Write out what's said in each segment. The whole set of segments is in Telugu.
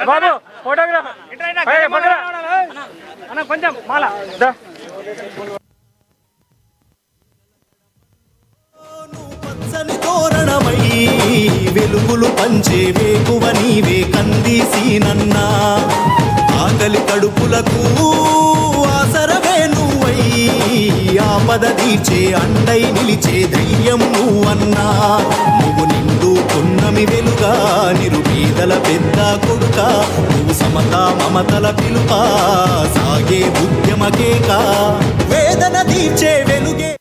బాబు ఫోటోగ్రాఫ్ కొంచెం మాల తోరణమై వెలుగులు పంచే వేకువ నీవే కందీసీనన్నా ఆకలి కడుపులకు ఆసరవే నువ్వై ఆపద తీర్చే అండై నిలిచే ధైర్యం నువ్వన్నా నువ్వు నిండు పున్నమి వెలుగా నిరుపేదల పెద్ద కొడుక నువ్వు సమతా మమతల పిలుపా సాగే ఉద్యమకేక వేదన తీర్చే వెలుగే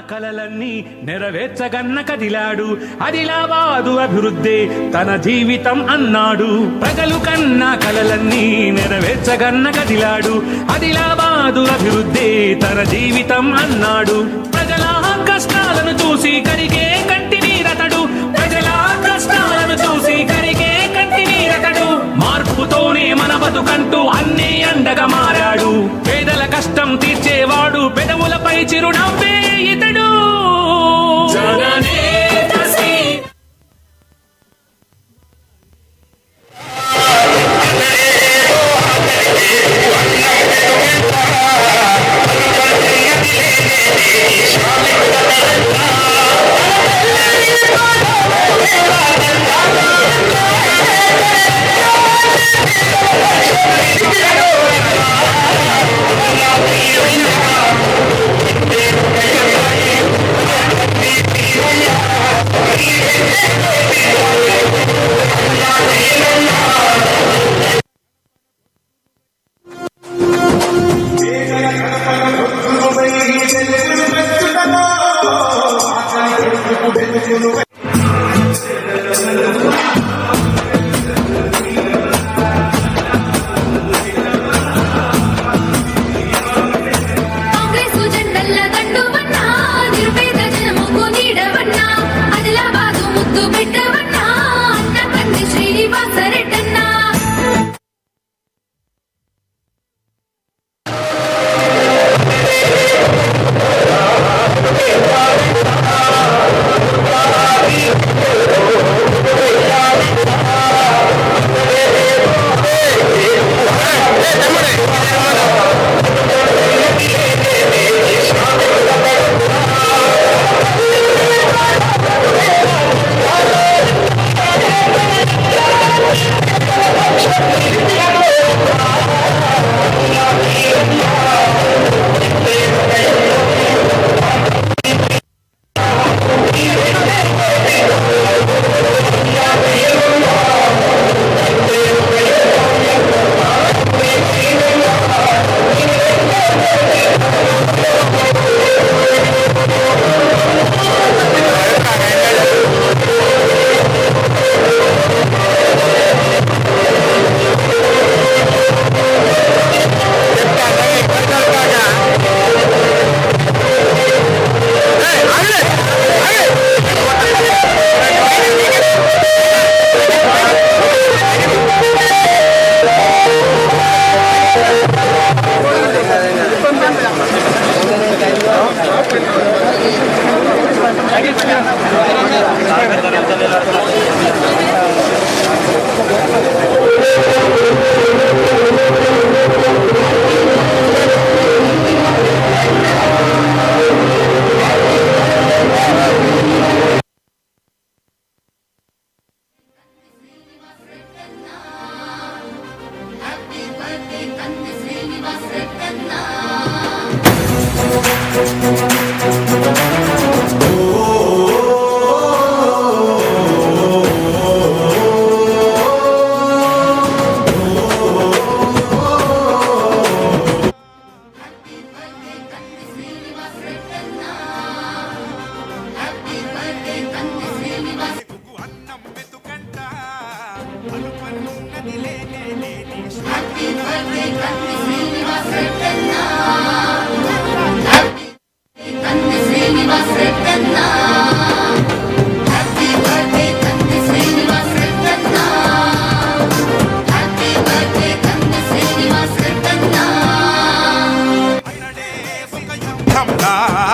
కలలన్నీ నెరవేర్చగన్న కదిలాడు ఆదిలాబాదు అభివృద్ధి తన జీవితం అన్నాడు ప్రజలు కన్న కలలన్నీ నెరవేర్చగన్న కదిలాడు ఆదిలాబాదు అభివృద్ధి తన జీవితం అన్నాడు ప్రజల కష్టాలను చూసి కరిగే కంటి నీరతడు ప్రజల కష్టాలను చూసి కరిగే కంటి నీరతడు మార్పుతోనే మన బతుకంటూ అన్నీ అండగా మారాడు పేదల కష్టం తీర్చేవాడు పెదవులపై చిరునవ్వే ఇతడు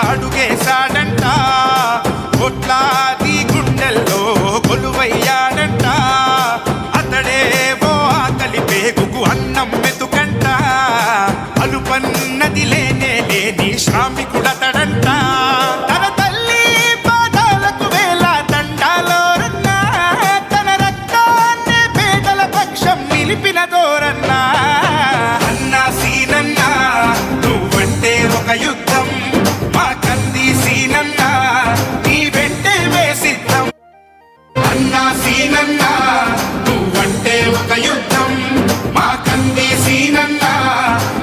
అడుగేశాడంట కొట్లాది గుండెల్లో కొలువయ్యాడంట అతడే ఓ ఆకలి పేగుకు అన్నం మెతుకంట అలుపన్నది లేనే లేని శ్రామికుడతడంట తన తల్లి పాదాలకు వేల దండాలోరన్నా తన రక్తాన్ని పేదల పక్షం నిలిపిన దోరన్నా అన్నా సీనన్నా నువ్వంటే ఒక యుద్ధం మా కంది సీనన్నా నీ వెంటే వేసిద్దాం అన్నా సీనన్నా నువ్వంటే ఒక యుద్ధం మా కంది సీనన్నా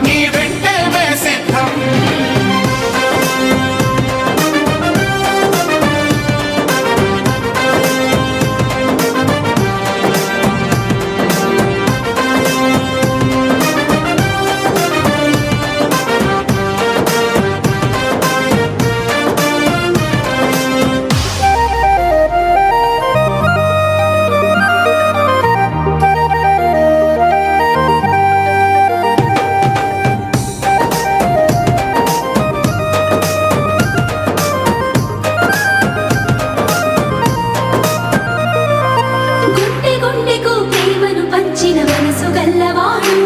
నీ వెంటే వేసిద్దాం గుండె గుండెకు ప్రేమను పంచిన మనసు గల్లవాడు